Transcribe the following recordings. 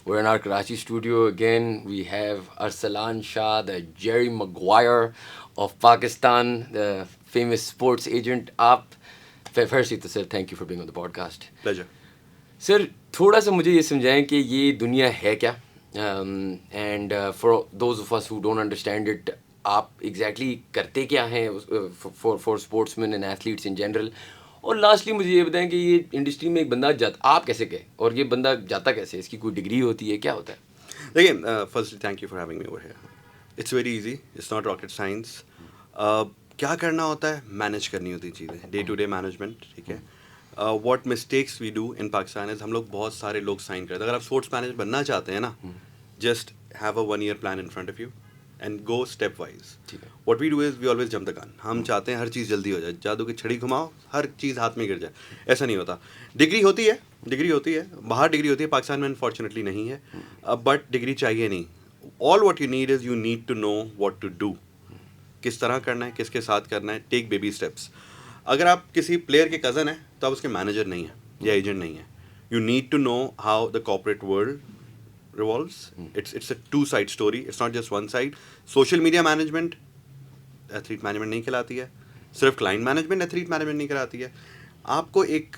We're in our Karachi studio again. We have Arsalan Shah, the Jerry Maguire of Pakistan, the famous sports agent. Firstly, to sir, thank you for being on the podcast. Pleasure. Sir थोड़ा सा मुझे ये समझाएं कि ये दुनिया है क्या, and for those of us who don't understand it, आप एग्जैक्टली करते क्या हैं for sportsman and athletes in general, और लास्टली मुझे ये बताएं कि ये इंडस्ट्री में एक बंदा जाता, आप कैसे गए और ये बंदा जाता कैसे, इसकी कोई डिग्री होती है, क्या होता है? देखिए, firstly thank you for having me over here. It's very easy, it's not rocket science. क्या करना होता है, मैनेज करनी होती चीज़ें, डे टू डे मैनेजमेंट. ठीक है. What mistakes we do in Pakistan is, हम लोग बहुत सारे लोग साइन करते हैं. अगर आप स्पोर्ट्स मैनेजर बनना चाहते हैं ना, just have a 1 year plan in front of you and go step wise. What we do is we always jump the gun. हम चाहते हैं हर चीज़ जल्दी हो जाए, जादू की छड़ी घुमाओ, हर चीज़ हाथ में गिर जाए. ऐसा नहीं होता. डिग्री होती है, बाहर डिग्री होती है, पाकिस्तान में अनफॉर्चुनेटली नहीं है. बट डिग्री चाहिए नहीं. All what you need is you need to know what to do. किस तरह करना है, किसके साथ करना है, टेक बेबी स्टेप्स. अगर आप किसी प्लेयर के कज़न हैं तो आप उसके मैनेजर नहीं हैं या एजेंट नहीं है. You need to know how the corporate world revolves. It's a two-side story. It's not just one side. Social media management, athlete management नहीं खिलाती है. सिर्फ क्लाइंट मैनेजमेंट एथलीट मैनेजमेंट नहीं कराती है. आपको एक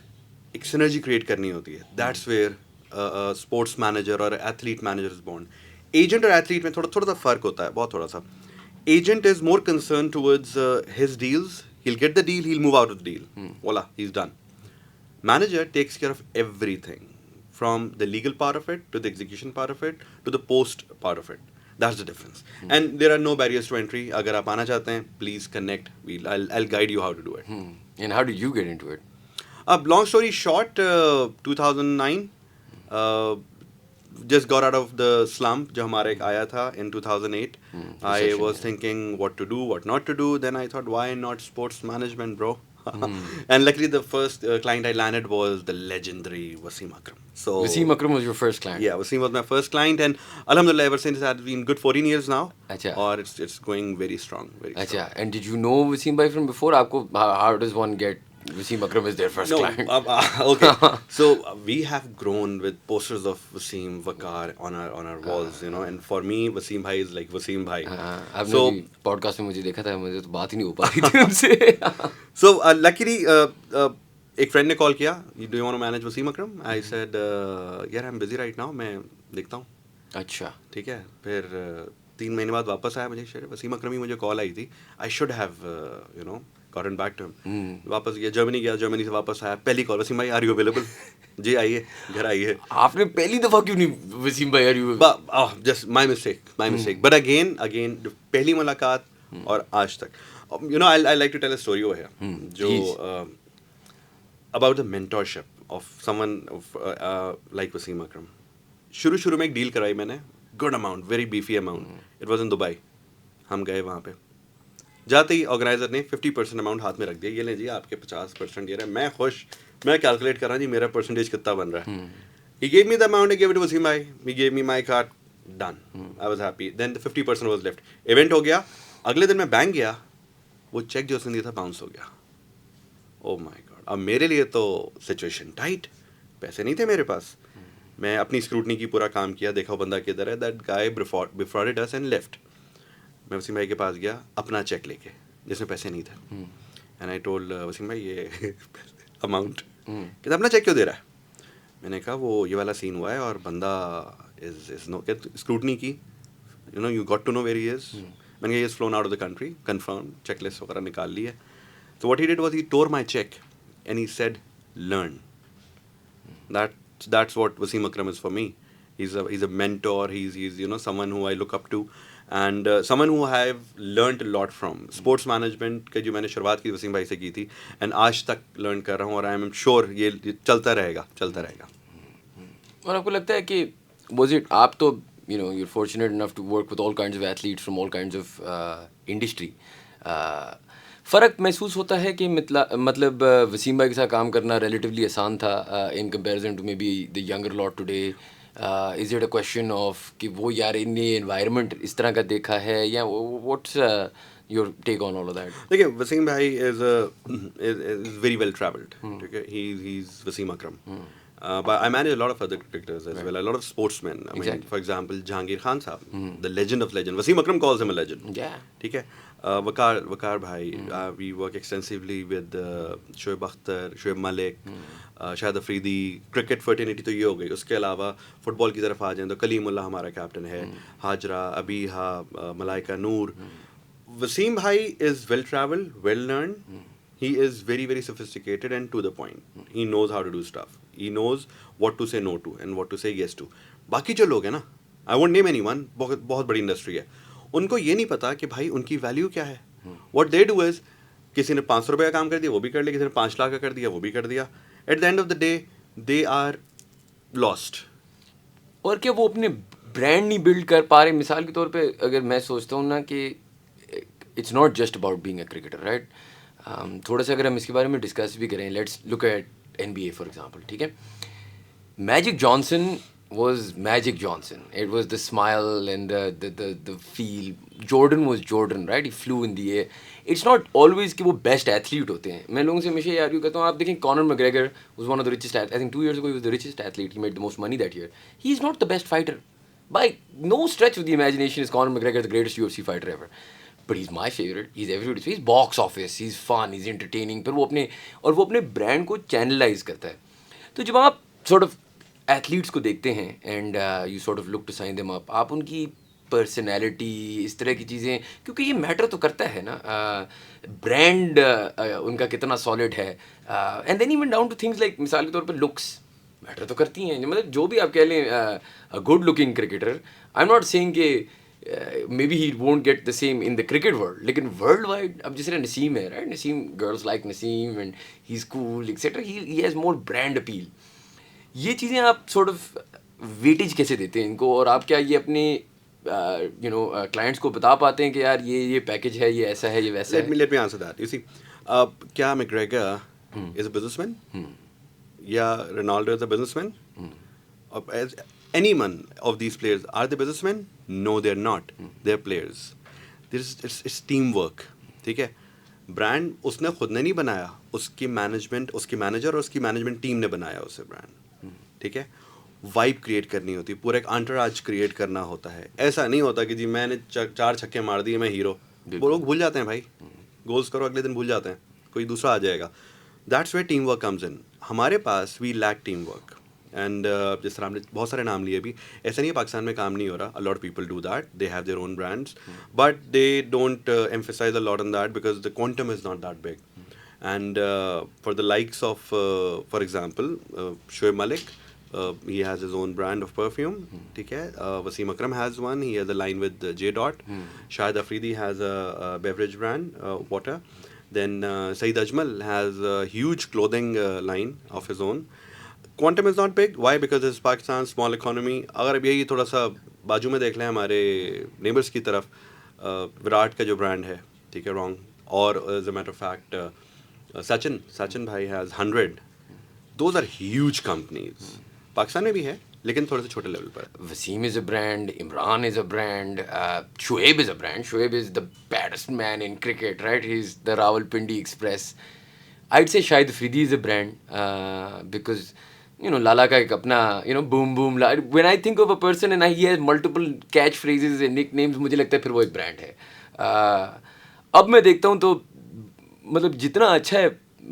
सिनर्जी क्रिएट करनी होती है. दैट्स वेयर स्पोर्ट्स मैनेजर और athlete manager is bond. Agent और एथलीट में थोड़ा सा फ़र्क होता है, बहुत थोड़ा सा. Agent is more concern towards his deals. he'll get the deal, he'll move out of the deal. Voila, he's done. Manager takes care of everything, from the legal part of it to the execution part of it to the post part of it. That's the difference. And there are no barriers to entry. अगर आप आना चाहते हैं, please connect. I'll guide you how to do it. And how did you get into it? Long story short, 2009, just got out of the slump जो हमारे एक आया था in 2008. I was thinking what to do, what not to do. Then I thought, why not sports management, bro? And luckily the first client I landed was the legendary Wasim Akram. So Wasim Akram was your first client? Yeah, Wasim was my first client, and alhamdulillah ever since it has been good 14 years now. Achha. Or it's going very strong, very Achha. strong. And did you know Wasim bhai from before? Aapko, how does one get Wasim Akram as their first client? Okay. So we have grown with posters of Wasim, Waqar on our walls, you know. And for me, Wasim bhai is like Wasim bhai. आपने so podcast में मुझे देखा था, मुझे तो बात ही नहीं हो पा रही थी उनसे. So luckily, एक फ्रेंड ने कॉल किया, do you want to manage Wasim Akram? I said, yeah, I'm busy right now. मैं देखता हूँ. अच्छा. ठीक है. फिर 3 महीने बाद वापस आया, मुझे वसीम अकरम ही मुझे कॉल आई थी. I should have gotten back to him. वापस गया, जर्मनी से वापस आया, पहली कॉल, वसीम भाई आर यू अवेलेबल? जी आइए, घर आइए. आपने पहली दफ़ा क्यों नहीं वसीम भाई are you? Just my mistake. But again पहली मुलाकात और आज तक, you know, I like to tell a story over here, जो about the mentorship of someone like Wasim Akram. शुरू में एक डील कराई मैंने, good amount, very beefy amount. It was in Dubai. हम गए वहाँ पे, जाते ही ऑर्गेनाइजर ने 50% अमाउंट हाथ में रख दिया. ये ले जी, आपके 50% ये रहा. मैं खुश, मैं कैलकुलेट कर रहा जी मेरा परसेंटेज कितना बन रहा है. He gave me the amount, I gave it to Wasim bhai. He gave me my card, done. I was happy. Then the 50% was left. Event हो गया. अगले दिन मैं बैंक गया, वो चेक जो उसने दिया था बाउंस हो गया. Oh my God. अब मेरे लिए तो सिचुएशन टाइट, पैसे नहीं थे मेरे पास. मैं अपनी स्क्रूटनी की पूरा काम किया, देखा वो बंदा किधर है. That guy defrauded us and left. मैं वसीम भाई के पास गया अपना चेक लेके, जिसमें पैसे नहीं थे. एंड आई टोल्ड वसीम भाई ये अमाउंट, कहता अपना चेक क्यों दे रहा है? मैंने कहा वो ये वाला सीन हुआ है और बंदा इज नो स्क्रूटनी की, you know, you got to know where he is. मैंने कहा is flown out of the country, confirm, check list वगैरह निकाल ली है. तो what he did was he tore my cheque and he said learn. That's what Wasim Akram is for me. He's a mentor. He's you know, someone who I look up to, and someone who I have learned a lot from. Sports management का जो मैंने शुरुआत की वसीम भाई से की थी, and आज तक learn कर रहा हूँ, और I am sure ये चलता रहेगा. और आपको लगता है कि was it, आप तो you know, you're fortunate enough to work with all kinds of athletes from all kinds of industry. फ़र्क महसूस होता है कि मतलब वसीम भाई के साथ काम करना रिलेटिवली आसान था in comparison to maybe the younger lot today? Is it a question of कि वो यार इनने एनवायरनमेंट इस तरह का देखा है, या what's your take on all of that? देखिए, वसीम भाई इज वेरी वेल ट्रैवल्ड. ठीक है, he is Wasim Akram. But I manage a lot of other cricketers as well, a lot of sportsmen. I mean, Exactly. for example, Jahangir Khan Saab, the legend of legend. Wasim Akram calls him a legend. Yeah. ठीक है. Waqar bhai, we work extensively with Shoaib Akhtar, Shoaib Malik, Shahid Afridi. Cricket fraternity तो ये हो गई. उसके अलावा football की तरफ आ जाएं तो कलीमुल्लाह हमारा कैप्टन है, हाजरा, अबीहा, मलाइका नूर. Wasim bhai is well traveled, well learned. He is very, very sophisticated and to the point. He knows how to do stuff. He knows what to say no to and what to say yes to. बाकी जो लोग हैं ना, I won't name anyone, बहुत बहुत बड़ी industry है, उनको ये नहीं पता कि भाई उनकी वैल्यू क्या है. What they do is, किसी ने 500 रुपये का काम कर दिया वो भी कर लिया, किसी ने 5 लाख का कर दिया वो भी कर दिया. At the end of the day, they are lost. और क्या वो अपने ब्रांड नहीं बिल्ड कर पा रहे? मिसाल के तौर पे अगर मैं सोचता हूँ ना कि it's not just about being a cricketer, right? थोड़ा सा अगर हम इसके बारे में डिस्कस भी करें, let's look at NBA for example, ठीक है? Magic Johnson was Magic Johnson. It was the smile and the feel. Jordan was Jordan, right? He flew in the air. It's not always कि वो best athlete होते हैं. मैं लोगों से हमेशा ये argue करता हूँ, आप देखें Conor McGregor was one of the richest athletes. I think 2 years ago he was the richest athlete. He made the most money that year. He's not the best fighter. By no stretch of the imagination is Conor McGregor the greatest UFC fighter ever. But he's my favorite. He's everybody's. He's box office. He's fun. He's entertaining. पर वो अपने brand को channelize करता है. तो जब आप sort of athletes को देखते हैं and you sort of look to sign them up, आप उनकी पर्सनैलिटी, इस तरह की चीज़ें, क्योंकि ये मैटर तो करता है ना, ब्रांड उनका कितना सॉलिड है, and then even down to things like मिसाल के तौर पे लुक्स मैटर तो करती हैं. मतलब जो भी आप कह लें good looking cricketer, I am not saying कि maybe he won't get the same in the cricket world, लेकिन वर्ल्ड वाइड अब जिस तरह नसीम है, right? Naseem, girls like Naseem and he is cool etcetera, he has more brand appeal. ये चीज़ें आप sort of weightage कैसे देते हैं इनको, और आप क्या ये अपने क्लाइंट्स को बता पाते हैं कि यार ये पैकेज है, ये ऐसा है, ये वैसा है? Let me answer that. You see, क्या McGregor is a businessman? या Ronaldo is a businessman? As anyone of these players, are they businessmen? No, they're not. They're players. It's teamwork. ठीक है? ब्रांड उसने खुद ने नहीं बनाया, उसकी मैनेजमेंट, उसकी मैनेजर और उसकी मैनेजमेंट टीम ने बनाया उसे ब्रांड. ठीक है? वाइब क्रिएट करनी होती है, पूरा एक अंतराज क्रिएट करना होता है. ऐसा नहीं होता कि जी मैंने 4 छक्के मार दिए मैं हीरो. वो लोग भूल जाते हैं भाई, गोल्स करो अगले दिन भूल जाते हैं, कोई दूसरा आ जाएगा. That's where team work comes in. हमारे पास we lack team work. And जिस तरह हमने बहुत सारे नाम लिए अभी, ऐसा नहीं है पाकिस्तान में काम नहीं हो रहा. A lot of people do that, they have their own brands, but they don't emphasise a lot on that because the quantum is not that big. And for the likes of, for example, Shoaib Malik, he has his own brand of perfume. ठीक है? Wasim Akram has one. He has a line with J Dot. Shahid Afridi has a beverage brand, water. Then Saeed Ajmal has a huge clothing line of his own. Quantum is not big. Why? Because it's Pakistan, small economy. अगर अब यही थोड़ा सा बाजू में देख लें हमारे नेबर्स की तरफ, विराट का जो ब्रांड है, ठीक है, रॉन्ग, और as a matter of fact Sachin bhai has 100. Those are huge companies. Pakistan में भी है लेकिन थोड़े से छोटे लेवल पर. Wasim is a brand, Imran is a brand, Shoaib is a brand. Shoaib is the baddest man in cricket, right? He's the Rawalpindi Express. I'd say Shahid Afridi is a brand because Lala का एक अपना boom boom. When I think of a person and he has multiple catchphrases and nicknames, मुझे लगता है फिर वो एक brand है. अब मैं देखता हूँ तो मतलब जितना अच्छा है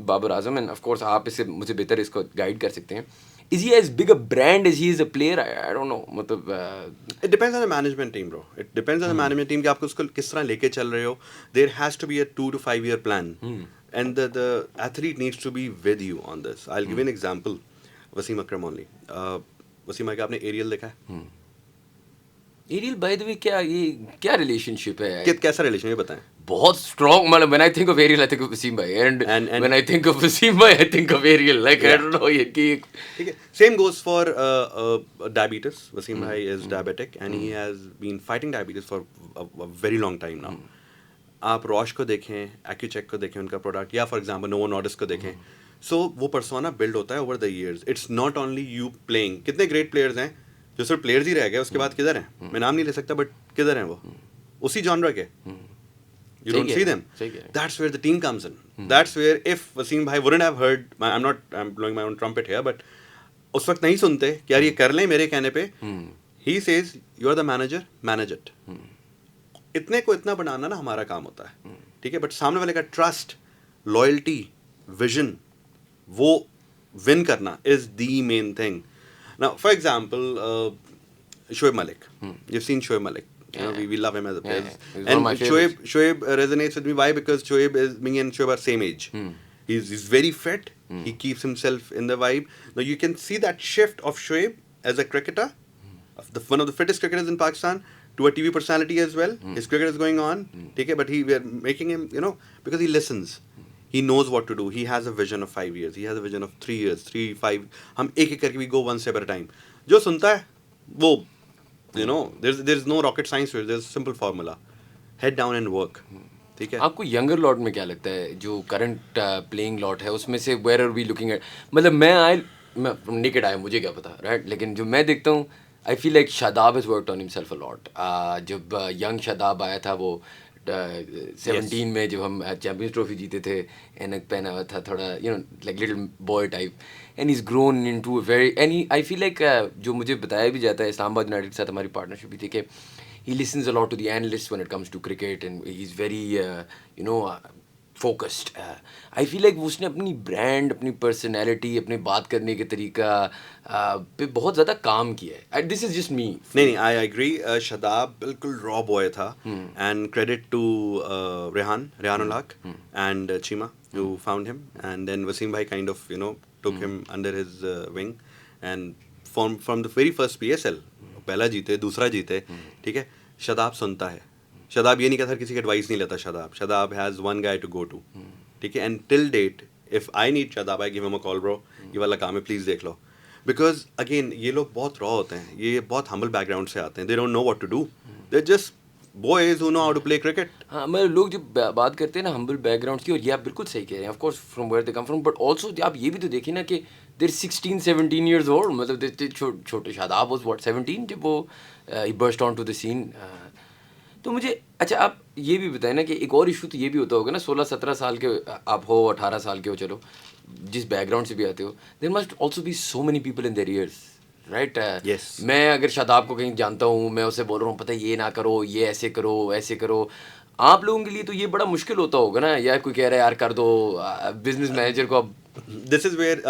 Babar Azam, end of course आप इससे मुझे बेहतर इसको गाइड कर सकते हैं, is he as big a brand as he is a player? I don't know. मतलब it depends on the management team, bro. It depends on the management team कि आपको उसको किस तरह लेके चल रहे हो. There has to be a 2 to 5 year plan, and the athlete needs to be with you on this. I'll give you an example. Wasim Akram only. Wasim भाई का आपने एरियल देखा है? एरियल बाय द वे क्या relationship है? कैसा relation है बताएं. बहुत स्ट्रॉन्ग. मतलब when I think of Ariel I think of Wasim bhai, and when I think of Wasim bhai I think of Ariel. Like I don't know, ये कि ठीक है. Same goes for diabetes. Wasim bhai is diabetic and he has been fighting diabetes for a very long time now. आप Roche को देखें, एक्यूचेक को देखें, उनका प्रोडक्ट, या फॉर एग्जांपल नोवो नॉर्डिस्क को देखें. सो वो पर्सोना बिल्ड होता है over the years. It's not only you playing. कितने ग्रेट प्लेयर्स हैं जो सिर्फ प्लेयर्स ही रह गए, उसके बाद किधर हैं? मैं नाम नहीं ले सकता बट किधर हैं वो? उसी जॉनरा के. You don't see them. That's where the team comes in. That's where if Wasim bhai wouldn't have heard, I'm blowing my own trumpet here, but उस वक्त नहीं सुनते कि यार ये कर लें मेरे कहने पे. He says you are the manager, manage it. इतने को इतना बनाना ना हमारा काम होता है, ठीक है. बट सामने वाले का ट्रस्ट, लॉयल्टी, विजन, वो विन करना is the main thing. Now for example Shoaib Malik. You've seen Shoaib Malik. You know, we love him as a player. He's one of my favorites. Shoaib resonates with me. Why? Because me and Shoaib are same age. He's very fit. He keeps himself in the vibe. Now you can see that shift of Shoaib as a cricketer, one of the fittest cricketers in Pakistan, to a TV personality as well. His cricket is going on. Okay, but we are making him, you know, because he listens. He knows what to do. He has a vision of 5 years. He has a vision of 3 years, 3, 5. हम एक करके we go one step at a time. जो सुनता है वो, you know, there's no rocket science to it. There's a simple formula. Head down and work. ठीक है. आपको यंगर लॉट में क्या लगता है जो करंट प्लेइंग लॉट है उसमें से where are we looking at? मतलब मैं निकेड आया, मुझे क्या पता, राइट? लेकिन जो मैं देखता हूँ, आई feel like Shadab has worked on himself a lot. जब यंग शादाब आया था वो 17 में, जब हम चैम्पियंस ट्रॉफी जीते थे, एनक पहना हुआ था थोड़ा, you know, like little boy type, and is grown into very, and I feel like जो मुझे बताया भी जाता है, इस्लामाबाद यूनाइटेड के साथ हमारी पार्टनरशिप भी थी कि he listens a lot to the analysts when it comes to cricket, and he's very focused. I feel like उसने अपनी ब्रांड, अपनी पर्सनैलिटी, अपने बात करने के तरीका पे बहुत ज़्यादा काम किया है. दिस इज जस्ट मी. नहीं, आई एग्री. शादाब बिल्कुल रॉ बॉय था, and credit to Rehan ul Haq and Cheema who found him, and then Wasim bhai kind of, you know, took him under his wing, and from the very first PSL, पहला जीते, दूसरा जीते, ठीक है. शादाब सुनता है. शादाब ये नहीं कहता किसी की एडवाइस नहीं लेता. Shadab has one guy to go to, ठीक है. And till date if I need Shadab, I give him a call, bro ये वाला काम है, प्लीज़ देख लो. बिकॉज अगेन ये लोग बहुत रॉ होते हैं, ये बहुत हम्बल बैकग्राउंड से आते हैं. They don't know what to do, they just boys who know how to play cricket. हाँ, मतलब लोग जब बात करते हैं ना हम्बल बैकग्राउंड की, और ये आप बिल्कुल सही कह रहे हैं, of course from where they come from, but also आप ये भी तो देखिए ना कि देर 16-17 years old. मतलब छोटे शादाब वाज व्हाट 17 जब वो he burst on to the scene. तो मुझे अच्छा आप ये भी बताएं ना कि एक और इशू तो ये भी होता होगा ना, 16-17 साल के आप हो, 18 साल के हो, चलो जिस बैकग्राउंड से भी आते हो, there must also be so many people in their years, right? मैं अगर शादाब को कहीं जानता हूँ, मैं उसे बोल रहा हूँ पता है ये ना करो, ये ऐसे करो, ऐसे करो, आप लोगों के लिए तो ये बड़ा मुश्किल होता होगा ना, या कोई कह रहा है यार कर दो, बिजनेस मैनेजर को अब. This is where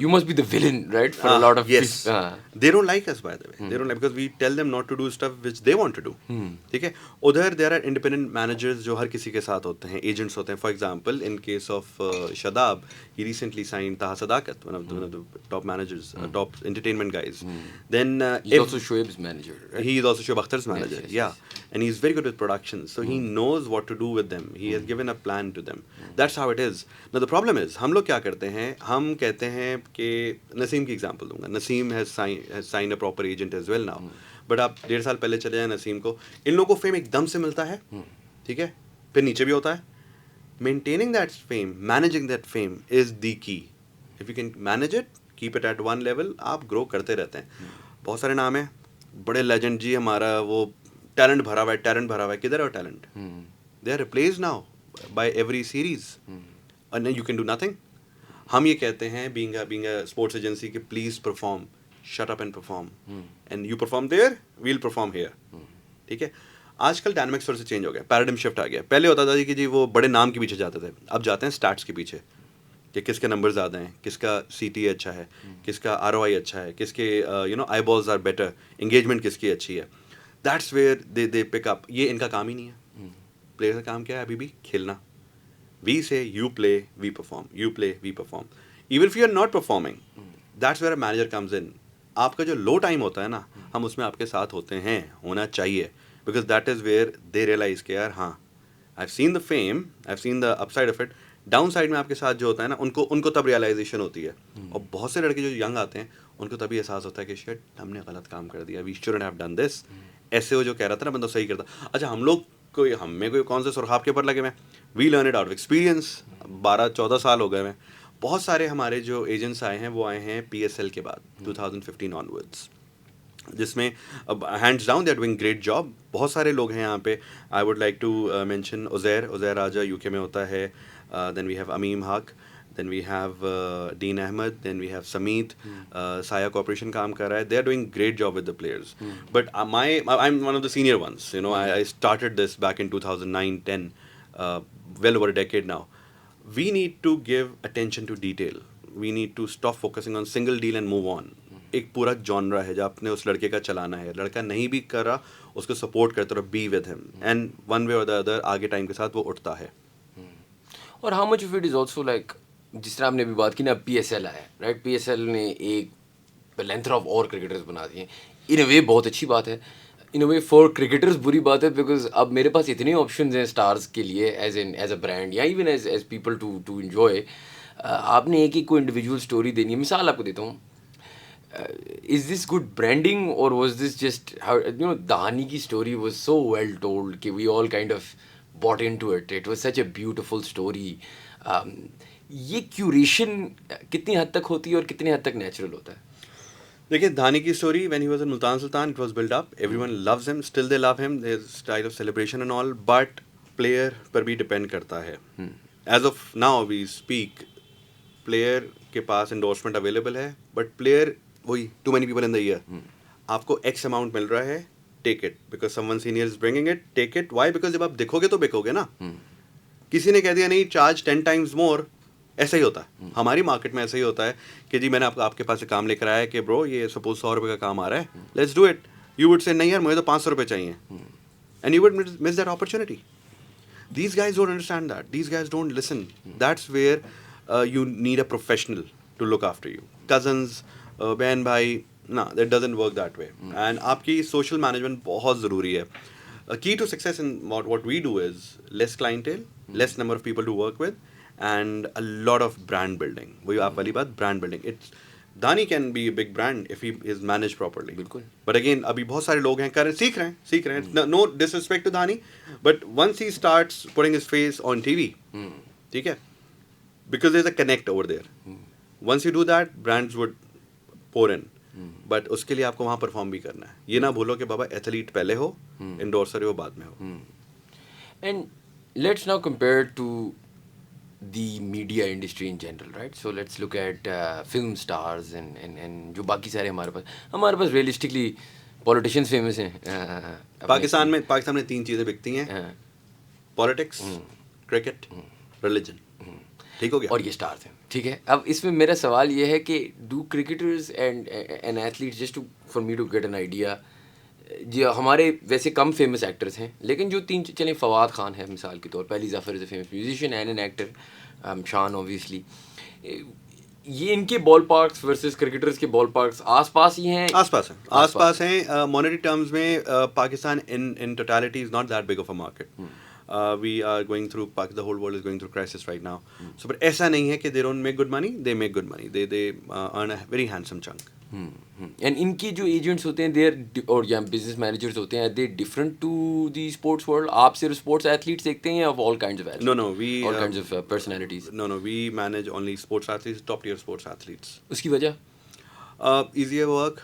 You must be the villain, right? For a lot of yes. people. They don't like us, by the way. They don't like, because we tell them not to do stuff which they want to do. ठीक है. उधर there are independent managers जो हर किसी के साथ होते हैं, agents होते हैं. For example, in case of Shadab, he recently signed Taha Sadakat, one of the top managers, top entertainment guys. Then he's also Shoaib's manager, right? He is also Shoaib Akhtar's manager. Yes. And he's very good with production, so he knows what to do with them. He has given a plan to them. That's how it is. Now the problem is, हम लोग क्या करते हैं, हम कहते हैं कि नसीम की एग्जांपल दूंगा. Naseem has sign a proper agent as well now. But आप 1.5 साल पहले चले जाएं नसीम को, इन लोगों को फेम एकदम से मिलता है, ठीक है, फिर नीचे भी होता है. Maintaining that fame, managing that fame is the key. If you can manage it, keep it at one level, आप ग्रो करते रहते हैं. बहुत सारे नाम हैं, बड़े लेजेंड जी, हमारा वो टैलेंट भरा हुआ है, किधर है वो talent? They are replaced now by every series, and you can do nothing. हम ये कहते हैं being a sports agency कि please perform, shut up and perform, and you perform there, we'll perform here. ठीक है. आजकल डायनामिक्स थोड़ा सा चेंज हो गया, पैराडाइम शिफ्ट आ गया. पहले होता था कि जी वो बड़े नाम के पीछे जाते थे, अब जाते हैं स्टैट्स के पीछे कि किसके नंबर ज़्यादा हैं, किसका CT अच्छा है, किसका ROI अच्छा है, किसके eyeballs are better, engagement किसकी अच्छी है. That's where they pick up. ये इनका काम ही नहीं है. प्लेयर का काम क्या है अभी भी? खेलना. We say you play, we perform. You play, we perform. Even if you are not performing, that's where a manager comes in. आपका जो लो टाइम होता है ना, हम उसमें आपके साथ होते हैं, होना चाहिए. Because that is where they realize कि यार हाँ, I've seen the fame, I've seen the upside of it. Downside में आपके साथ जो होता है ना, उनको तब realization होती है. और बहुत से लड़के जो यंग आते हैं, उनको तभी एहसास होता है कि shit, हमने गलत काम कर दिया. We shouldn't have done this. ऐसे वो जो कह रहा था ना बंदा सही करता. अच्छा, हम लोग हमें कोई कौन से सुरखाब के ऊपर लगे हुए? We learn it out of experience. 12-14 साल हो गए हैं. बहुत सारे हमारे जो एजेंट्स आए हैं वो आए हैं PSL के बाद 2015 ऑनवर्ड्स, जिसमें अब hands down they are doing great job. बहुत सारे लोग हैं यहाँ पे. I would like to mention Uzair Raja UK में होता है. देन वी हैव अमीम हक, then we have Dean Ahmed, then we have Sameet, Saya Corporation काम कर रहा है. They are doing great job with the players. But I'm one of the senior ones. You know, I started this back in 2009-10, well over a decade now. We need to give attention to detail. We need to stop focusing on single deal and move on. एक पूरा genre है जो आपने उस लड़के का चलाना है. लड़का नहीं भी कर रहा, उसको सपोर्ट करते रहो, be with him, and one way और द अदर आगे टाइम के साथ वो उठता है. और how much of it is also like, जिस तरह आपने अभी बात की ना, PSL आया, राइट? PSL ने एक प्लेथरा ऑफ और क्रिकेटर्स बना दिए. इन अ वे बहुत अच्छी बात है, इन अ वे फॉर क्रिकेटर्स बुरी बात है, बिकॉज अब मेरे पास इतने ऑप्शंस हैं स्टार्स के लिए एज अ ब्रांड या even as people to enjoy. आपने एक को इंडिविजुअल स्टोरी देनी है. मिसाल आपको देता हूँ, is this good branding or was this just how, you know, Dhani की story was so well told कि we all kind of bought into it. It was such a beautiful story. ये curation कितनी हद तक होती है और कितनी हद तक natural होता है? देखिए, धानी की story when he was in Multan Sultan, it was built up. Everyone loves him, still they love him. There's style of celebration and all, but player पर भी depend करता है. As of now we speak, player के पास endorsement available है, but player वही too many people in the year. आपको X amount मिल रहा है, take it because someone senior is bringing it, take it. Why? Because जब आप दिखोगे तो बिकोगे ना. किसी ने कह दिया नहीं, charge 10 times more, ऐसा ही होता है. हमारी मार्केट में ऐसा ही होता है कि जी मैंने आपके पास से काम लेकर आया कि ब्रो ये सपोज 100 रुपये का काम आ रहा है, let's do it. You would say नहीं यार मुझे तो 500 रुपये चाहिए, and you would miss that opportunity. These guys don't understand that. These guys don't listen. That's where you need a professional to look after you. Cousins, बहन भाई, ना, that doesn't work that way. And आपकी social management बहुत ज़रूरी है. A key to success in what we do is less clientele, less number of people to work with, and a lot of brand building. वही आप वाली बात, brand building. Dhani can be a big brand if he is managed properly. बिल्कुल. But again, अभी बहुत सारे लोग हैं सीख रहे हैं. No disrespect to Dhani, but once he starts putting his face on TV, ठीक है, because there's a connect over there. Once you do that, brands would pour in. But उसके लिए आपको वहाँ परफॉर्म भी करना है. ये ना भूलो कि बाबा एथलीट पहले हो, इंडोर्सर हो बाद में हो. And let's now compare to the media industry in general, right? So let's look at film stars and जो बाकी सारे हमारे पास realistically politicians famous हैं. पाकिस्तान में 3 चीज़ें बिकती हैं, पॉलिटिक्स, क्रिकेट, रिलीजन. ठीक हो गया. और ये स्टार्स हैं, ठीक है. अब इसमें मेरा सवाल ये है कि do cricketers and athletes, just to for me to get an idea, जो हमारे वैसे कम फेमस एक्टर्स हैं, लेकिन जो 3 चलें, फवाद खान है मिसाल के तौर पर, Ali Zafar is a famous musician and an actor, शान ऑब्वियसली, ये इनके बॉल पार्क्स वर्सेस क्रिकेटर्स के बॉल पार्क्स आसपास ही हैं? आसपास हैं. मॉनेटरी टर्म्स में Pakistan in totality is not that big of a market. We are going through, the whole world is going through crisis right now. So, but ऐसा नहीं है कि they don't make good money. They make good money. They earn a very handsome chunk. And इनके जो agents होते हैं, they और या बिजनेस मैनेजर्स होते हैं, they different to the sports world. आप सिर्फ स्पोर्ट्स एथलीट्स देखते हैं या of all kinds of athletes? No, we all kinds of personalities. No, we manage only sports athletes, top tier sports athletes. उसकी वजह? Easier work.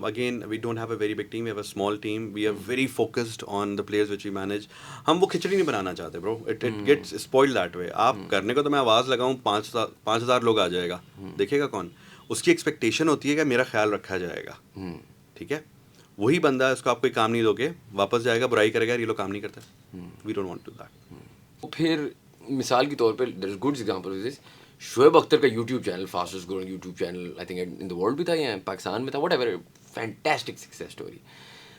Again, we don't have a very big team. We have a small team. We are very focused on the players which we manage. हम वो खिचड़ी नहीं बनाना चाहते, bro. It gets spoiled that way. आप करने को तो मैं आवाज़ लगाऊँ 5,000 लोग आ जाएगा, देखेगा कौन? उसकी एक्सपेक्टेशन होती है कि मेरा ख्याल रखा जाएगा, ठीक है. वही बंदा, इसको आप कोई काम नहीं दोगे, वापस जाएगा, बुराई करेगा, ये लोग काम नहीं करते. We don't want to do that. फिर मिसाल के तौर पे, there is good example of this. Shoaib Akhtar का YouTube channel, fastest growing YouTube channel I think in the world भी था या पाकिस्तान में था, whatever, fantastic success story.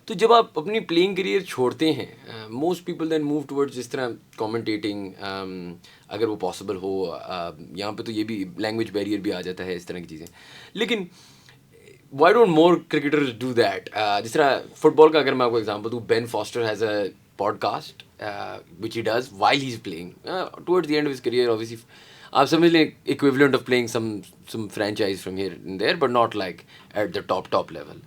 तो जब आप अपनी प्लेइंग करियर छोड़ते हैं, most people then move towards जिस तरह कमेंटेटिंग, अगर वो पॉसिबल हो. यहाँ पे तो ये भी लैंग्वेज बैरियर भी आ जाता है, इस तरह की चीज़ें. लेकिन why don't more cricketers do that? जिस तरह फुटबॉल का अगर मैं आपको एग्जाम्पल दूँ, Ben foster has a podcast which he does while he is playing. Towards the end of his career obviously आप समझ लें equivalent of playing some franchise from here and there, but not like at the top level.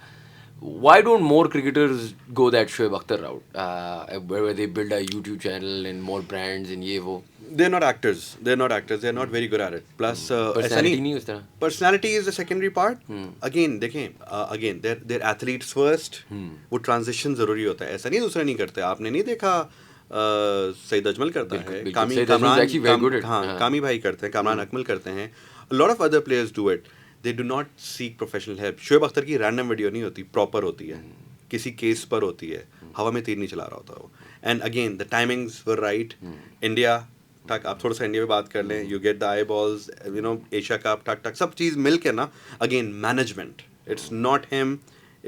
Why don't more cricketers go that Shoaib Akhtar route, where they build a YouTube channel and more brands and ये वो? They're not actors. They're not very good at it. Plus, personality नहीं उस तरह. Personality is the secondary part. Again, देखें, they're athletes first. वो transition ज़रूरी होता है. ऐसा नहीं दूसरा नहीं करते. आपने नहीं देखा सईद अजमल करता बिल्कुल, है, बिल्कुल। Saeed Ajmal is actually very good at- हाँ हाँ। कामी भाई करते हैं, कामरान अकमल करते हैं, lot of other players do it, they do not seek professional help. Shoaib Akhtar की रैंडम वीडियो नहीं होती, प्रॉपर होती है, किसी केस पर होती है, हवा में तीर नहीं चला रहा होता वो। And again the timings were right. India टक, आप थोड़ा सा इंडिया में बात कर लें, you get the I balls, you know, Asia cup, टक टक, सब चीज़ मिल के ना, again management, it's not him,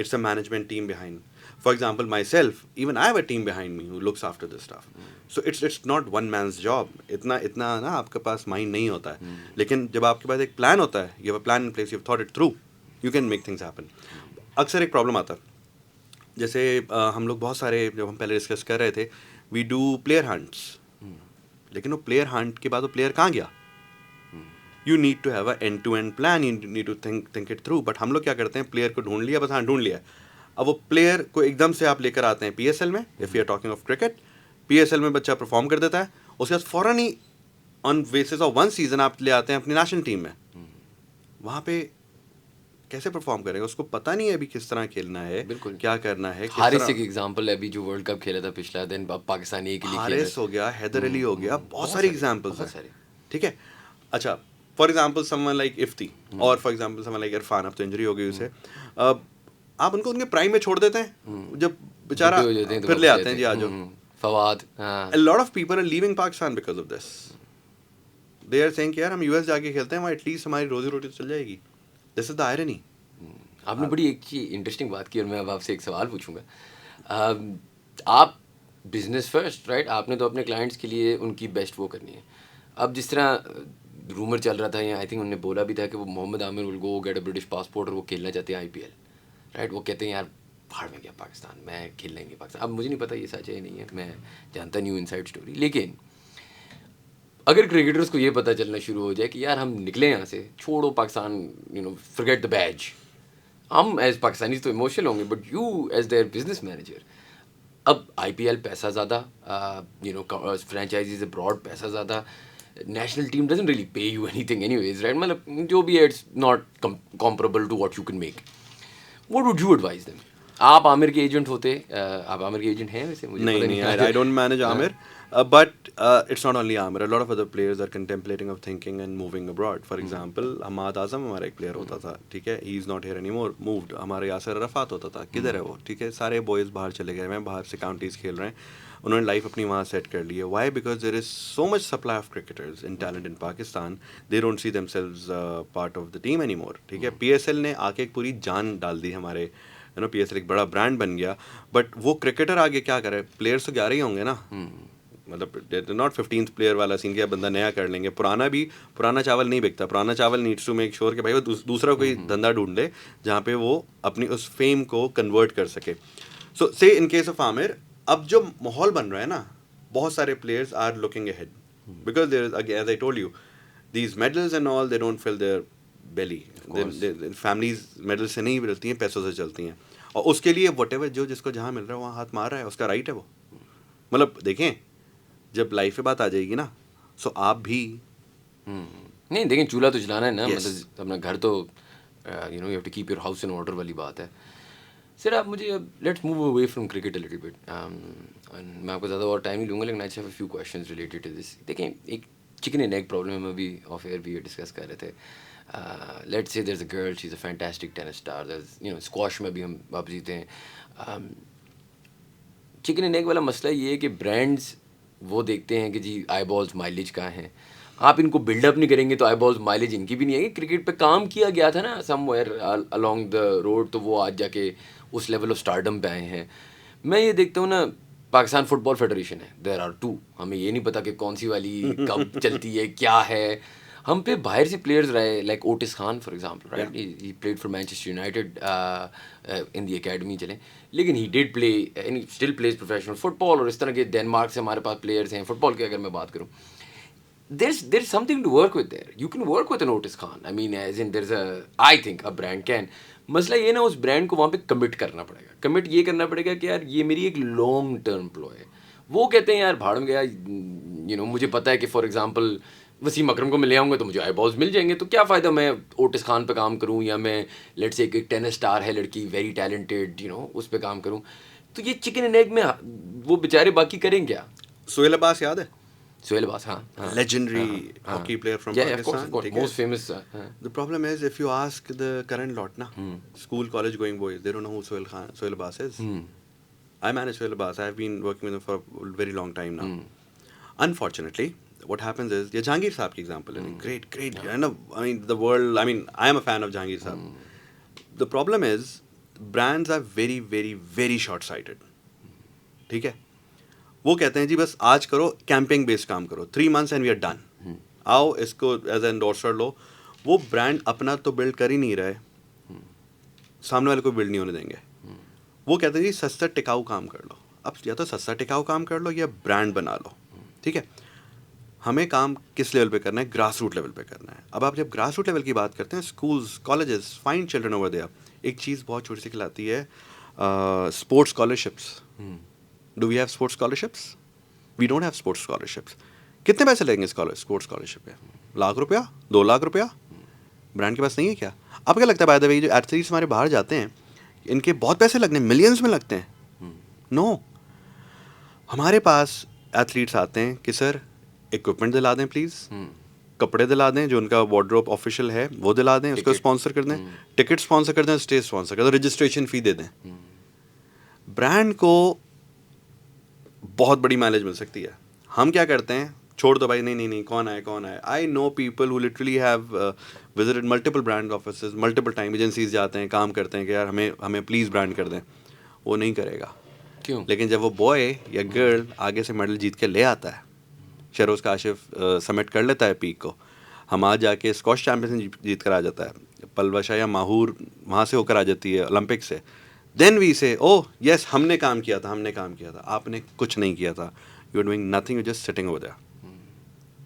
it's a management team behind. For example, myself, even I have a team behind me who looks after this stuff. So it's not one man's job. इतना ना आपके पास mind नहीं होता है, लेकिन जब आपके पास एक प्लान होता है, you have a plan in place, you have thought it through, you can make things happen. अक्सर एक प्रॉब्लम आता है, जैसे हम लोग बहुत सारे, जब हम पहले डिस्कस कर रहे थे, we do player hunts, लेकिन वो प्लेयर हंट के बाद वो प्लेयर कहाँ गया? You need to have a end-to-end plan. You need to think it through. But हम लोग क्या करते हैं, प्लेयर को ढूंढ लिया, बस हाँ ढूंढ लिया, अब वो प्लेयर को एकदम से आप लेकर आते हैं PSL में, if you are talking of cricket, PSL में बच्चा परफॉर्म कर देता है, उसके बाद फ़ौरन ही ऑन बेसिस ऑफ 1 सीजन आप ले आते हैं अपनी नेशनल टीम में, वहाँ पे कैसे परफॉर्म करेगा? उसको पता नहीं है अभी किस तरह खेलना है, बिल्कुल। क्या करना है, किस हारिस तरह। एक एग्जांपल है, अभी जो वर्ल्ड कप खेला था पिछला दिन, अब पाकिस्तानी के लिए खेला हारिस हो गया, हैदर अली हो गया, बहुत सारे एग्जाम्पल्स बहुत हैं, सारे। ठीक है। अच्छा, for example someone like Ifti, और for example someone like Irfan, अब तो इंजरी हो गई उसे, आप उनको उनके प्राइम में छोड़ देते हैं, जब बेचारा बुड्ढे हो जाते हैं तो फिर ले वापस आते हैं जी, आ जाओ। फवाद, हाँ। A lot of people are leaving Pakistan because of this. They are saying कि यार हम US जाके खेलते हैं, वहाँ एटलीस्ट हमारी रोजी रोटी तो चल जाएगी। This is the irony. आपने बड़ी एक चीज इंटरेस्टिंग बात की, और मैं अब आपसे एक सवाल पूछूंगा। आप बिजनेस फर्स्ट, राइट? आपने तो अपने क्लाइंट्स के लिए उनकी बेस्ट वो करनी है। अब जिस तरह रूमर चल रहा था, या आई थिंक उन्होंने बोला भी था कि वो Mohammad Amir will go get a British passport और वो खेलना चाहते हैं IPL, राइट? वो कहते हैं यार भाड़ में गया पाकिस्तान, मैं खेल लेंगे पाकिस्तान। अब मुझे नहीं पता ये सच है या नहीं है, मैं जानता नहीं हूँ इनसाइड स्टोरी, लेकिन अगर क्रिकेटर्स को ये पता चलना शुरू हो जाए कि यार हम निकले यहाँ से, छोड़ो Pakistan, you know, forget the badge, हम एज पाकिस्तानी तो इमोशनल होंगे, but you as their business manager, अब IPL पैसा ज़्यादा, यू नो, फ्रेंचाइजीज अब्रॉड पैसा ज़्यादा, national team doesn't really pay you anything anyways, right? मतलब जो भी है it's not comparable to what you can make. What would you advise them? आप आमिर के एजेंट होते, आप आमिर के एजेंट हैं वैसे? मुझे नहीं पता नहीं, I don't manage Amir, but it's not only Amir. A lot of other players are contemplating of thinking and moving abroad. For example, Hammad आजम हमारा एक प्लेयर होता था, ठीक है, he is not here anymore, moved. हमारे यासर अरफात होता था, किधर है वो? ठीक है, सारे बॉयज़ बाहर चले गए हैं, बाहर से काउंटीज़ खेल रहे हैं, उन्होंने लाइफ अपनी वहाँ सेट कर ली है। Why? Because there is so much supply of cricketers in talent in Pakistan, they don't see themselves part of the team anymore, ठीक है। PSL ने आके एक पूरी जान डाल दी हमारे, यू नो, PSL एक बड़ा ब्रांड बन गया, बट वो क्रिकेटर आगे क्या करे? प्लेयर्स तो 11 ही होंगे ना, मतलब नॉट 15th प्लेयर वाला सीन कि बंदा नया कर लेंगे। पुराना चावल नहीं बिकता, पुराना चावल नीड्स टू मेक श्योर कि भाई वो दूसरा कोई धंधा ढूंढ ले जहाँ पे वो अपनी उस फेम को कन्वर्ट कर सके। सो से इन केस ऑफ आमिर, अब जो माहौल बन रहा है ना, बहुत सारे players are looking ahead, because there is, again as I told you, these medals and all, they don't fill their belly, families medal से नहीं मिलती हैं, पैसों से चलती हैं, और उसके लिए वटेवर जो जिसको जहाँ मिल रहा है वहाँ हाथ मार रहा है, उसका राइट है वो। मतलब देखें, जब लाइफ पे बात आ जाएगी ना, सो आप भी नहीं देखें, चूल्हा तो जलाना है ना, Yes. मतलब अपना घर तो, you know, you have to keep your house in order वाली बात है। सर आप मुझे, let's move away from cricket a little bit, मैं आपको ज़्यादा और टाइम नहीं लूँगा, लेकिन I have a few questions related to this. देखें, एक चिकन एंड एग प्रॉब्लम हम अभी ऑफ एयर भी डिस्कस कर रहे थे। Let's say there is a girl, she is a fantastic tennis star, you know, squash में भी हम आप जीते हैं। चिकन एंड एग वाला मसला ये है कि ब्रांड्स वो देखते हैं कि जी आई बॉल्स माइलेज कहाँ है, आप इनको बिल्डअप नहीं करेंगे तो आई बॉल्स माइलेज इनकी भी नहीं आएगी। क्रिकेट पे काम किया गया था ना समवेयर अलोंग द रोड, तो वो आज जाके उस लेवल ऑफ स्टारडम पे आए हैं। मैं ये देखता हूँ ना, पाकिस्तान फुटबॉल फेडरेशन है, देयर आर 2, हमें ये नहीं पता कि कौन सी वाली कब चलती है, क्या है। हम पे बाहर से प्लेयर्स रहे, like Otis Khan for example, right? He played for Manchester United in the academy चले, लेकिन he did play and still plays professional football. और इस तरह के डेनमार्क से हमारे पास प्लेयर्स हैं फुटबॉल के, अगर मैं बात करूँ, there's something to work with there. You can work with an Otis Khan. I mean, as in there's a, I think a brand can. मसला ये ना, उस ब्रांड को वहाँ पे कमिट करना पड़ेगा। कमिट ये करना पड़ेगा कि यार ये मेरी एक लॉन्ग टर्म प्लॉय है। वो कहते हैं यार भाड़ में गया, यू नो, मुझे पता है कि फॉर एग्जांपल वसीम अकरम को मैं ले आऊँगा तो मुझे आई बॉल्स मिल जाएंगे, तो क्या फ़ायदा मैं ओटिस खान पे काम करूँ, या मैं लेट्स से एक टेनिस स्टार है लड़की, वेरी टैलेंटेड, यू नो, उस पर काम करूँ। तो ये चिकन एंड एग में वो बेचारे बाकी करें क्या? सोहेल अब्बास याद है? सोहेल अब्बास, हाँ हाँ Legendary हाँ hockey player from yeah, of Pakistan. course, ठीक है? most famous The problem is if you ask the current lot na, school college going boys, they don't know who Sohail Abbas is. I manage Sohail Abbas. I've been working with him for a very long time now. Unfortunately, what happens is, ये जहांगीर साहब की example है. Great. You know, I mean, the world. I mean, I am a fan of Jahangir साहब. The problem is, brands are very, very, very short-sighted. ठीक है? वो कहते हैं जी बस आज करो, कैंपिंग बेस्ड काम करो, 3 months and we are done. आओ इसको एज एन एंडोर्सर लो. वो ब्रांड अपना तो बिल्ड कर ही नहीं रहे, सामने वाले को बिल्ड नहीं होने देंगे. वो कहते हैं जी सस्ता टिकाऊ काम कर लो. अब या तो सस्ता टिकाऊ काम कर लो या ब्रांड बना लो. ठीक है, हमें काम किस लेवल पे करना है? ग्रास रूट लेवल पे करना है. अब आप जब ग्रास रूट लेवल की बात करते हैं, schools, colleges, find children over there. एक चीज़ बहुत छोटी सी खिलाती है, sports scholarships. Do we have sports scholarships? We don't have sports scholarships. कितने पैसे लगेंगे स्पोर्ट्स स्कॉलरशिप पे? ₹1,00,000, ₹2,00,000? ब्रांड के पास नहीं है क्या? आपको क्या लगता है बाय द वे, जो एथलीट्स हमारे बाहर जाते हैं, इनके बहुत पैसे लगने, मिलियंस में लगते हैं? नो. हमारे पास एथलीट्स आते हैं कि सर इक्विपमेंट दिला दें प्लीज़, कपड़े दिला दें, जो उनका वार्डरोब ऑफिशियल है वो दिला दें, उसको स्पॉन्सर कर दें, टिकट स्पॉन्सर कर दें, स्टेज स्पॉन्सर कर दें, रजिस्ट्रेशन फ़ी दे दें. ब्रांड को बहुत बड़ी माइलेज मिल सकती है. हम क्या करते हैं, छोड़ दो भाई, नहीं कौन आए. I know people who literally have visited multiple brand offices, multiple time agencies जाते हैं, काम करते हैं कि यार हमें प्लीज़ ब्रांड कर दें. वो नहीं करेगा. क्यों? लेकिन जब वो बॉय या गर्ल आगे से मेडल जीत के ले आता है, शरोज़ काशिफ समिट कर लेता है पीक को, हम आज जाके स्कॉश चैम्पियनशिप जीत कर आ जाता है, पलवशा या माहूर वहाँ से होकर आ जाती है ओलंपिक से, देन वी से ओह यस हमने काम किया था. आपने कुछ नहीं किया था. You are doing nothing, you just sitting over there.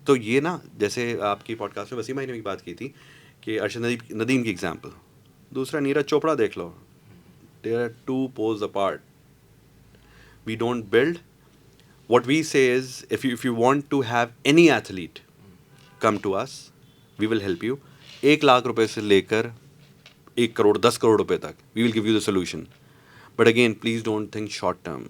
तो ये ना, जैसे आपकी पॉडकास्ट में वसीम भाई ने भी बात की थी कि अर्शद नदीम की एग्जांपल, दूसरा नीरज चोपड़ा देख लो, there are 2 poles apart. We don't build. What we say is, if you want to have any athlete, come to us. We will help you. 1,00,000 रुपए से लेकर 1 करोड़ 10 करोड़ रुपए तक, we will give you the solution. But again, please don't think short term.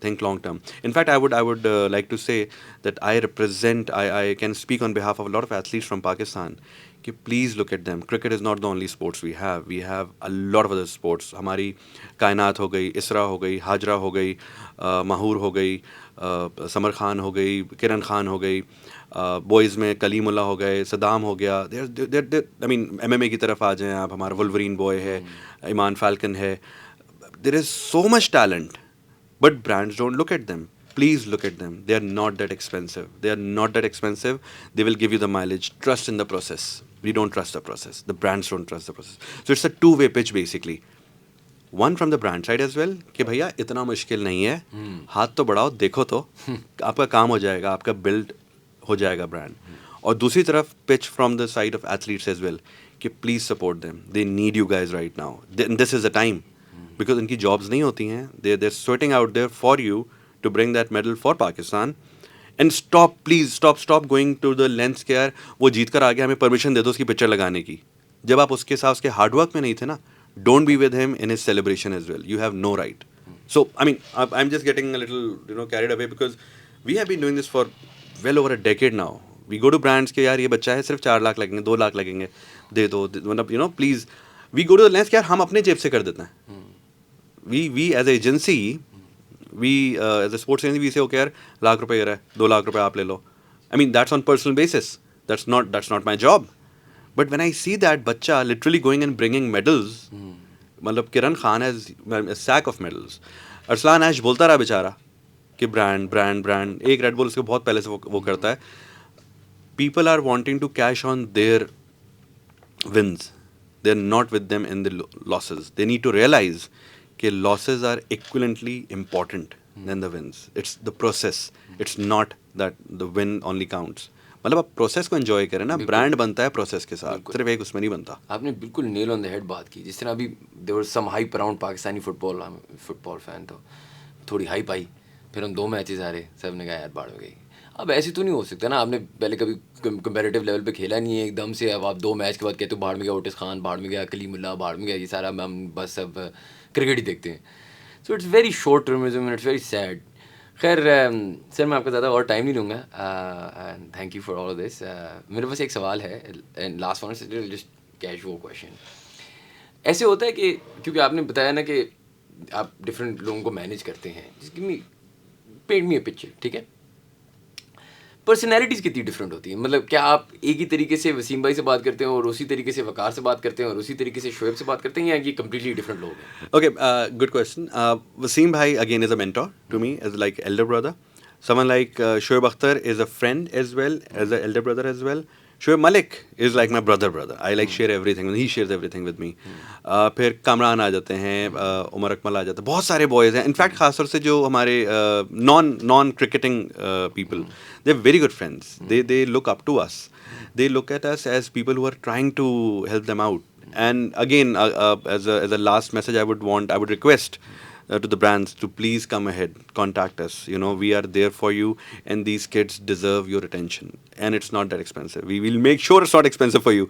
Think long term. In fact, I would like to say that I can speak on behalf of a lot of athletes from Pakistan. कि please look at them. Cricket is not the only sports we have. We have a lot of other sports. हमारी कायनात हो गई, इसरा हो गई, हाजरा हो गई, माहूर हो गई, समर खान हो गई, किरण खान हो गई, बॉयज़ में कलीमुल्ला हो गए, सदाम हो गया. I mean, MMA की तरफ आ जाएं आप, हमारा वुल्वरीन बॉय है, ईमान फाल्कन है. There is so much talent, but brands don't look at them. Please look at them. They are not that expensive. They will give you the mileage. Trust in the process. We don't trust the process. The brands don't trust the process. So it's a two-way pitch basically. One from the brand side as well, कि भैया इतना मुश्किल नहीं है, हाथ तो बढ़ाओ, देखो तो आपका काम हो जाएगा, आपका बिल्ड हो जाएगा ब्रांड. और दूसरी तरफ pitch from the side of athletes as well, कि please support them. They need you guys right now. This is the time. Because उनकी जॉब्स नहीं होती हैं, they're sweating out there for you to bring that medal for Pakistan. And please stop going to the lengths कि यार वो जीत कर आ गया, हमें परमिशन दे दो उसकी पिक्चर लगाने की. जब आप उसके साथ उसके हार्डवर्क में नहीं थे ना, don't be with him in his celebration as well. You have no right. So I mean, I'm just getting a little carried away because we have been doing this for well over a decade now. We go to brands कि यार ये बच्चा है, सिर्फ 4 लाख लगेंगे, 2 लाख लगेंगे, दे दो, मतलब please. We go to the lengths कि यार हम अपने जेब से कर देते हैं. We as an agency, as a sports agency, we say okay यार लाख रुपए ये रहा है, 2 लाख रुपए आप ले लो. I mean that's on personal basis. That's not my job. But when I see that बच्चा literally going and bringing medals, मतलब किरण Khan has a sack of medals. Arsalan ऐश बोलता रहा बेचारा कि ब्रांड. एक रेड बुल उसके बहुत पहले से वो करता है. People are wanting to cash on their wins. They're not with them in the losses. They need to realize कि losses are equivalently important than the wins. It's the process. It's not that the win only counts. मतलब आप process को enjoy करें ना, brand बनता है process के साथ, सिर्फ एक उसमें नहीं बनता. आपने बिल्कुल नेल ऑन द हेड बात की. जिस तरह अभी there was some hype around Pakistani football fan, तो थोड़ी हाइप आई, फिर हम 2 मैचेस हारे, सब ने कहा यार बाढ़ हो गई. अब ऐसे तो नहीं हो सकता ना, आपने पहले कभी कंपैरेटिव लेवल पे खेला नहीं है, एकदम से अब आप 2 मैच के बाद कहते हो बाढ़ में गया ओटिस खान, बाढ़ में गया कलीमुल्ला, बाढ़ में गया ये सारा, हम बस अब क्रिकेट ही देखते हैं. So it's very short termism and it's very sad. खैर सर मैं आपका ज़्यादा और टाइम नहीं लूँगा and thank you for all of this. मेरे पास एक सवाल है and last one is just casual question. ऐसे होता है कि क्योंकि आपने बताया ना कि आप डिफरेंट लोगों को मैनेज करते हैं, जिसकी मी पेंट मी अ पिक्चर, ठीक है? पर्सनैलिटीज़ कितनी डिफरेंट होती हैं? मतलब क्या आप एक ही तरीके से वसीम भाई से बात करते हैं और उसी तरीके से वकार से बात करते हैं और उसी तरीके से शोएब से बात करते हैं, या ये कम्प्लीटली डिफरेंट लोग हैं? Okay, good question. Wasim Bhai again is a mentor to me as like elder brother. Someone like Shoaib Akhtar is a friend as well as an elder brother as well. Shoaib Malik is like my brother. I like share everything. He shares everything with me. फिर कामरान आ जाते हैं, उमर अकमल आ जाते हैं, बहुत सारे boys हैं. In fact खासतौर से जो हमारे non cricketing people, they are very good friends. They look up to us. They look at us as people who are trying to help them out. And again, as a last message, I would request to the brands to please come ahead, contact us. You know, we are there for you, and these kids deserve your attention. And it's not that expensive. We will make sure it's not expensive for you.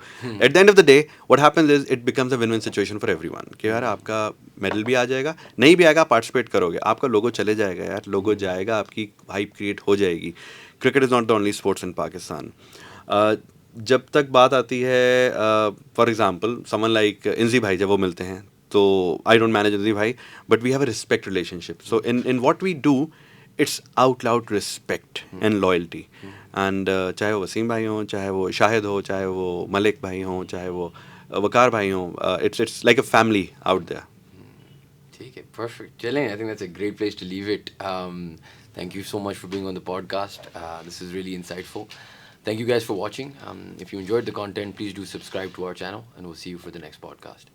At the end of the day, what happens is it becomes a win-win situation for everyone. कि यार आपका medal भी आ जाएगा, नहीं भी आएगा participate करोगे, आपका लोगो चले जाएगा यार, लोगो जाएगा, आपकी हाइप क्रिएट हो जाएगी. Cricket is not the only sports in Pakistan. जब तक बात आती है, फॉर एग्जांपल समवन लाइक इंजी भाई, जब वो मिलते हैं तो आई डोंट मैनेज इंजी भाई, but we have a respect relationship. So in what we do, it's out loud respect and loyalty. And चाहे वो वसीम भाई हों, चाहे वो शाहिद हो, चाहे वो मलिक भाई हों, चाहे वो वकार भाई हों, it's like a family out there. ठीक है, perfect. चलें, I think that's a great place to leave it. Thank you so much for being on the podcast. This is really insightful. Thank you guys for watching. If you enjoyed the content, please do subscribe to our channel, and we'll see you for the next podcast.